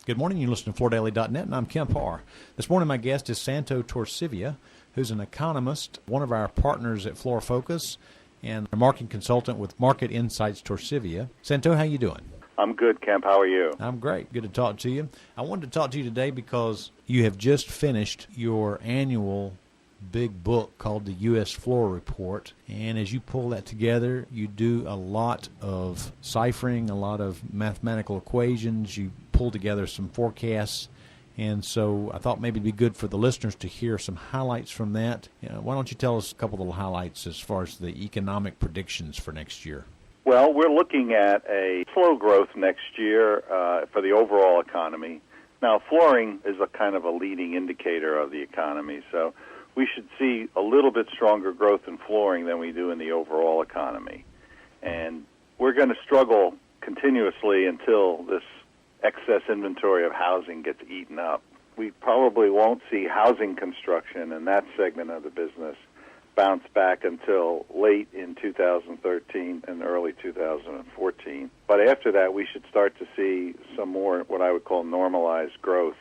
Good morning. You listen to FloorDaily.net, and I'm Kemp Harr. This morning, my guest is Santo Torcivia, who's an economist, one of our partners at Floor Focus, and a marketing consultant with Market Insights Torcivia. Santo, how you doing? I'm good, Kemp. How are you? I'm great. Good to talk to you. I wanted to talk to you today because you have just finished your annual big book called the US FLOOReport, and as you pull that together, you do a lot of ciphering, a lot of mathematical equations. You pull together some forecasts, and so I thought maybe it'd be good for the listeners to hear some highlights from that. Why don't you tell us a couple of little highlights as far as the economic predictions for next year? Well, we're looking at a slow growth next year for the overall economy. Now, flooring is a kind of a leading indicator of the economy, so we should see a little bit stronger growth in flooring than we do in the overall economy. And we're going to struggle continuously until this excess inventory of housing gets eaten up. We probably won't see housing construction in that segment of the business bounce back until late in 2013 and early 2014. But after that, we should start to see some more what I would call normalized growth,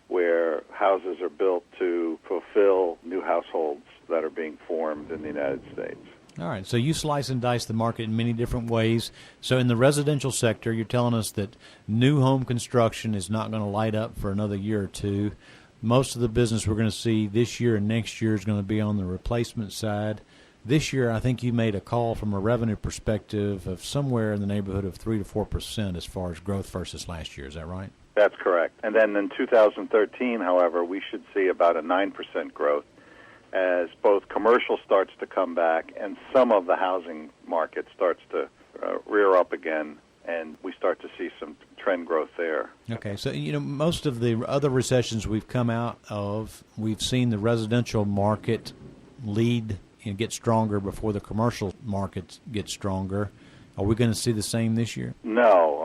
where houses are built to fulfill new households that are being formed in the United States. All right, so you slice and dice the market in many different ways. So in the residential sector, you're telling us that new home construction is not going to light up for another year or two. Most of the business we're going to see this year and next year is going to be on the replacement side. This year, I think you made a call from a revenue perspective of somewhere in the neighborhood of 3 to 4% as far as growth versus last year. Is that right? That's correct. And then in 2013, however, we should see about a 9% growth as both commercial starts to come back and some of the housing market starts to rear up again, and we start to see some trend growth there. Okay, so most of the other recessions we've come out of, we've seen the residential market lead and get stronger before the commercial market gets stronger. Are we going to see the same this year? No.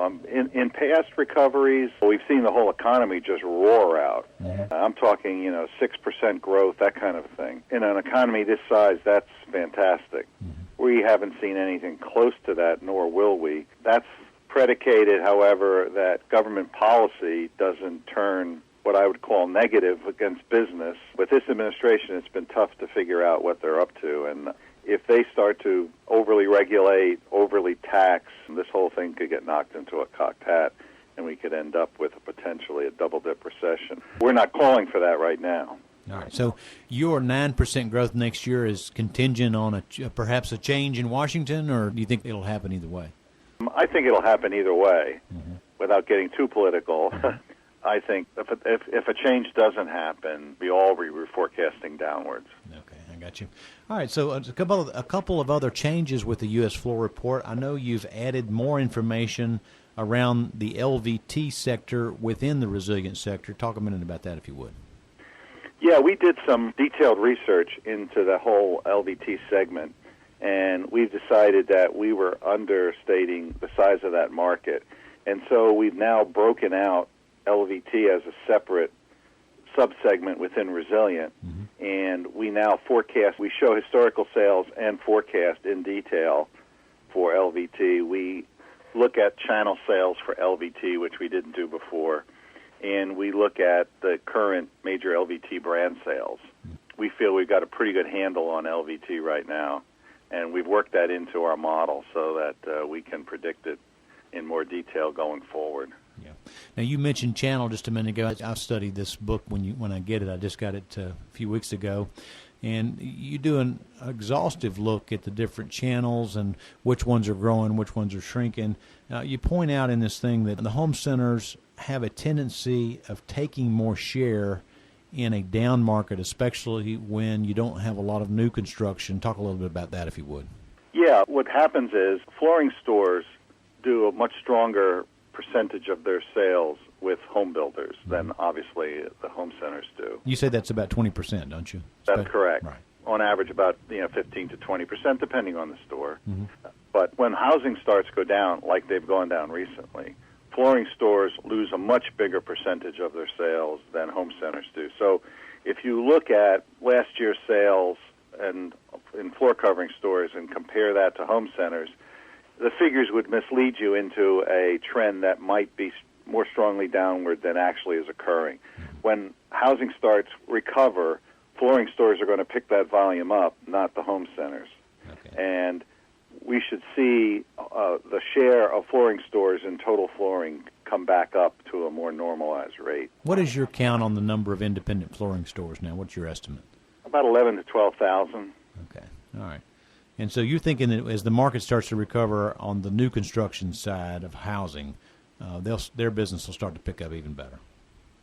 In past recoveries, we've seen the whole economy just roar out. Mm-hmm. I'm talking, 6% growth, that kind of thing. In an economy this size, that's fantastic. Mm-hmm. We haven't seen anything close to that, nor will we. That's predicated, however, that government policy doesn't turn what I would call negative against business. With this administration, it's been tough to figure out what they're up to, and if they start to overly regulate, overly tax, this whole thing could get knocked into a cocked hat, and we could end up with potentially a double-dip recession. We're not calling for that right now. All right. So your 9% growth next year is contingent on perhaps a change in Washington, or do you think it'll happen either way? I think it'll happen either way, without getting too political. Mm-hmm. I think if a change doesn't happen, we all be forecasting downwards. Okay, I got you. All right, so a couple of other changes with the U.S. FLOOReport. I know you've added more information around the LVT sector within the resilient sector. Talk a minute about that, if you would. Yeah, we did some detailed research into the whole LVT segment, and we've decided that we were understating the size of that market. And so we've now broken out LVT as a separate subsegment within Resilient, and we now forecast. We show historical sales and forecast in detail for LVT. We look at channel sales for LVT, which we didn't do before, and we look at the current major LVT brand sales. We feel we've got a pretty good handle on LVT right now, and we've worked that into our model so that we can predict it in more detail going forward. Yeah. Now, you mentioned channel just a minute ago. I've studied this book when I get it. I just got it a few weeks ago. And you do an exhaustive look at the different channels and which ones are growing, which ones are shrinking. You point out in this thing that the home centers have a tendency of taking more share in a down market, especially when you don't have a lot of new construction. Talk a little bit about that, if you would. Yeah, what happens is flooring stores do a much stronger percentage of their sales with home builders than obviously the home centers do. You say that's about 20%, don't you? That's correct. Right. On average, about 15 to 20%, depending on the store. But when housing starts go down, like they've gone down recently, flooring stores lose a much bigger percentage of their sales than home centers do. So if you look at last year's sales and in floor covering stores and compare that to home centers, the figures would mislead you into a trend that might be more strongly downward than actually is occurring. When housing starts recover, flooring stores are going to pick that volume up, not the home centers. Okay. And we should see the share of flooring stores in total flooring come back up to a more normalized rate. What is your count on the number of independent flooring stores now? What's your estimate? About 11 to 12,000. Okay. All right. And so you're thinking that as the market starts to recover on the new construction side of housing, their business will start to pick up even better.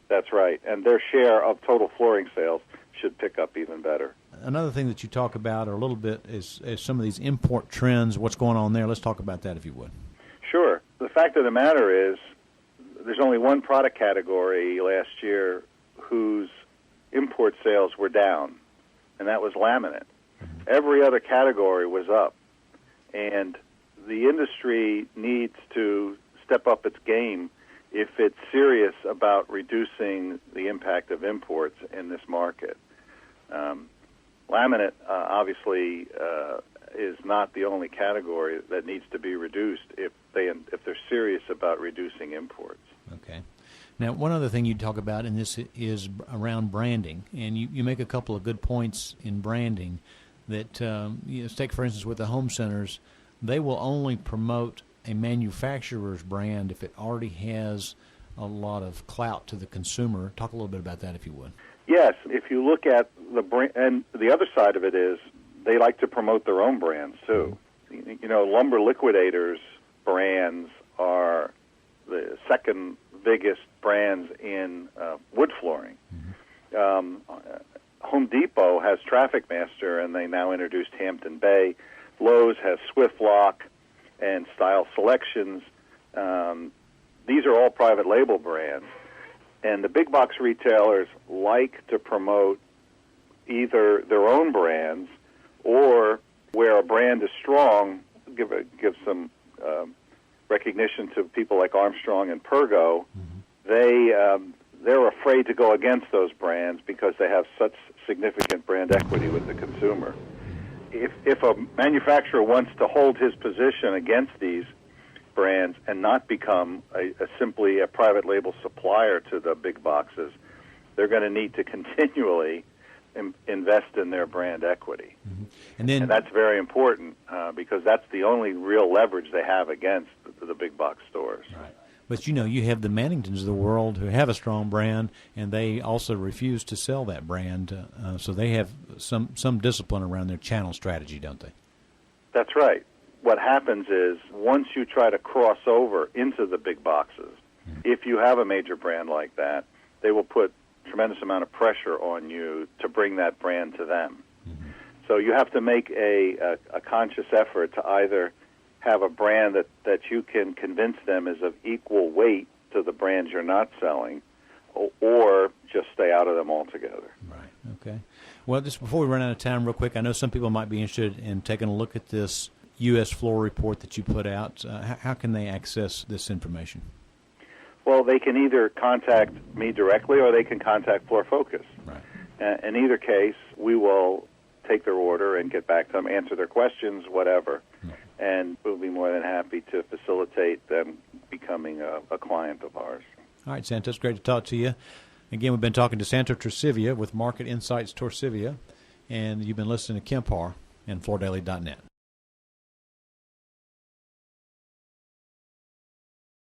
That's right. And their share of total flooring sales should pick up even better. Another thing that you talk about a little bit is some of these import trends, what's going on there. Let's talk about that if you would. Sure. The fact of the matter is there's only one product category last year whose import sales were down, and that was laminate. Every other category was up, and the industry needs to step up its game if it's serious about reducing the impact of imports in this market. Laminate, obviously, is not the only category that needs to be reduced if they're serious about reducing imports. Okay. Now, one other thing you talk about in this is around branding, and you make a couple of good points in branding that, take, for instance, with the home centers, they will only promote a manufacturer's brand if it already has a lot of clout to the consumer. Talk a little bit about that, if you would. Yes, if you look at the brand, and the other side of it is they like to promote their own brands, too. Mm-hmm. Lumber Liquidators brands are the second biggest brands in wood flooring. Mm-hmm. Home Depot has Traffic Master, and they now introduced Hampton Bay. Lowe's has Swift Lock and Style Selections. These are all private label brands. And the big box retailers like to promote either their own brands or where a brand is strong, give some recognition to people like Armstrong and Pergo. Mm-hmm. They're afraid to go against those brands because they have such significant brand equity with the consumer. If a manufacturer wants to hold his position against these brands and not become simply a private label supplier to the big boxes, they're going to need to continually invest in their brand equity. Mm-hmm. And that's very important because that's the only real leverage they have against the big box stores. Right. But you have the Manningtons of the world who have a strong brand, and they also refuse to sell that brand. So they have some discipline around their channel strategy, don't they? That's right. What happens is once you try to cross over into the big boxes, if you have a major brand like that, they will put a tremendous amount of pressure on you to bring that brand to them. Mm-hmm. So you have to make a conscious effort to either have a brand that you can convince them is of equal weight to the brands you're not selling, or just stay out of them altogether. Right. Okay. Well, just before we run out of time, real quick, I know some people might be interested in taking a look at this US FLOOReport that you put out. How can they access this information? Well, they can either contact me directly or they can contact Floor Focus. Right. In either case, we will take their order and get back to them, answer their questions, whatever. Right. And we'll be more than happy to facilitate them becoming a client of ours. All right, Santo, it's great to talk to you. Again, we've been talking to Santo Torcivia with Market Insights Torcivia, and you've been listening to Kemp Harr and FloorDaily.net.